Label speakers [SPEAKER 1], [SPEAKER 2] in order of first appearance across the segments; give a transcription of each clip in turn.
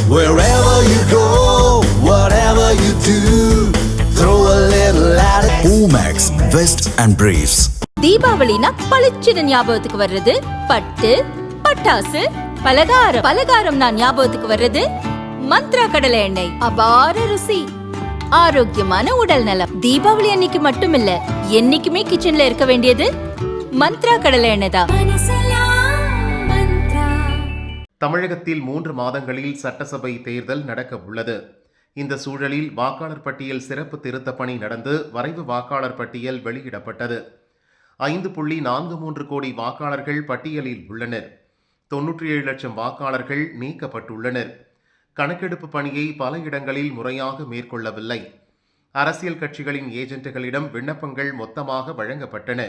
[SPEAKER 1] Wherever you go, whatever you do, throw a little at it. Omax, Vest and Briefs.
[SPEAKER 2] தீபாவளினா பளிச்சுன்னு ஞாபகத்துக்கு வர்றது பட்டு, பட்டாசு, பலகாரம். பலகாரம்னா ஞாபகத்துக்கு வர்றது மந்த்ரா கடலை எண்ணெய். அபார ருசி, ஆரோக்கியமான உடல் நலம். தீபாவளி அன்னைக்கு மட்டும் இல்ல, என்னைக்குமே கிச்சன்ல இருக்க வேண்டியது மந்த்ரா கடலை எண்ணெய் தான்.
[SPEAKER 3] தமிழகத்தில் 3 மாதங்களில் சட்டசபை தேர்தல் நடக்க உள்ளது. இந்த சூழலில் வாக்காளர் பட்டியல் சிறப்பு திருத்த பணி நடந்து வரைவு வாக்காளர் பட்டியல் வெளியிடப்பட்டது. 5.43 கோடி வாக்காளர்கள் பட்டியலில் உள்ளனர். 97 லட்சம் வாக்காளர்கள் நீக்கப்பட்டுள்ளனர். கணக்கெடுப்பு பணியை பல இடங்களில் முறையாக மேற்கொள்ளவில்லை. அரசியல் கட்சிகளின் ஏஜென்ட்டுகளிடம் விண்ணப்பங்கள் மொத்தமாக வழங்கப்பட்டன.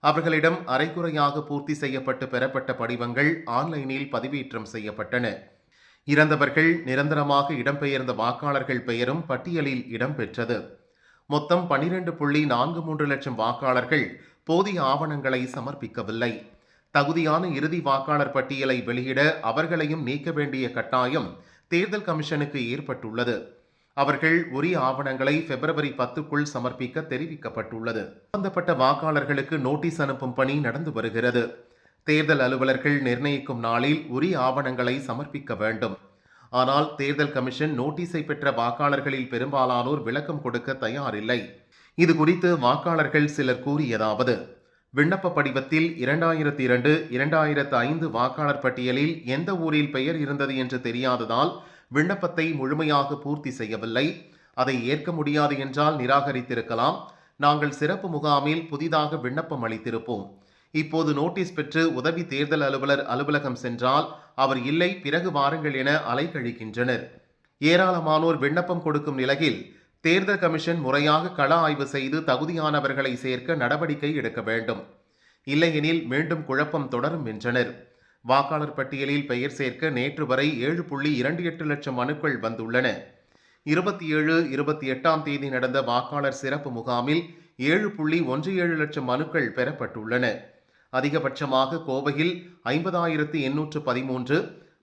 [SPEAKER 3] அவர்களிடம் அரைகுறையாக பூர்த்தி செய்யப்பட்டு பெறப்பட்ட படிவங்கள் ஆன்லைனில் பதிவேற்றம் செய்யப்பட்டன. இறந்தவர்கள், நிரந்தரமாக இடம்பெயர்ந்த வாக்காளர்கள் பெயரும் பட்டியலில் இடம்பெற்றது. மொத்தம் 12.43 லட்சம் வாக்காளர்கள் போதிய ஆவணங்களை சமர்ப்பிக்கவில்லை. தகுதியான இறுதி வாக்காளர் பட்டியலை வெளியிட அவர்களையும் நீக்க வேண்டிய கட்டாயம் தேர்தல் கமிஷனுக்கு ஏற்பட்டுள்ளது. அவர்கள் உரிய ஆவணங்களை February 10க்குள் சமர்ப்பிக்க தெரிவிக்கப்பட்டுள்ளது. சம்பந்தப்பட்ட வாக்காளர்களுக்கு நோட்டீஸ் அனுப்பும் பணி நடந்து வருகிறது. தேர்தல் அலுவலர்கள் நிர்ணயிக்கும் நாளில் உரிய ஆவணங்களை சமர்ப்பிக்க வேண்டும். ஆனால் தேர்தல் கமிஷன் நோட்டீஸை பெற்ற வாக்காளர்களில் பெரும்பாலானோர் விளக்கம் கொடுக்க தயாரில்லை. இது குறித்து வாக்காளர்கள் சிலர் கூறியதாவது: விண்ணப்ப படிவத்தில் 2002, 2005 வாக்காளர் பட்டியலில் எந்த ஊரில் பெயர் இருந்தது என்று தெரியாததால் விண்ணப்பத்தை முழுமையாக பூர்த்தி செய்யவில்லை. அதை ஏற்க முடியாது என்றால் நிராகரித்திருக்கலாம். நாங்கள் சிறப்பு முகாமில் புதிதாக விண்ணப்பம் அளித்திருப்போம். இப்போது நோட்டீஸ் பெற்று உதவி தேர்தல் அலுவலர் அலுவலகம் சென்றால் அவர் இல்லை, பிறகு வாருங்கள் என அலைக்கழிக்கின்றனர். ஏராளமானோர் விண்ணப்பம் கொடுக்கும் நிலையில் தேர்தல் கமிஷன் முறையாக கள ஆய்வு செய்து தகுதியானவர்களை சேர்க்க நடவடிக்கை எடுக்க வேண்டும். இல்லையெனில் மீண்டும் குழப்பம் தொடரும் என்றனர். வாக்காளர் பட்டியலில் பெயர் சேர்க்க நேற்று வரை 7.28 லட்சம் மனுக்கள் வந்துள்ளன. 27, 28ஆம் தேதி நடந்த வாக்காளர் சிறப்பு முகாமில் 7.17 லட்சம் மனுக்கள் பெறப்பட்டுள்ளன. அதிகபட்சமாக கோவையில் 50,813,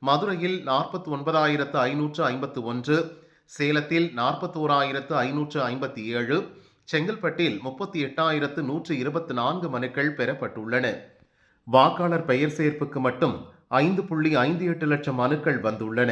[SPEAKER 3] மதுரையில் 49,551, சேலத்தில் 41,557, செங்கல்பட்டில் 38,124 மனுக்கள் பெறப்பட்டுள்ளன. வாக்காளர் பெயர் சேர்ப்புக்கு மட்டும் 5.58 லட்சம் மனுக்கள் வந்துள்ளன.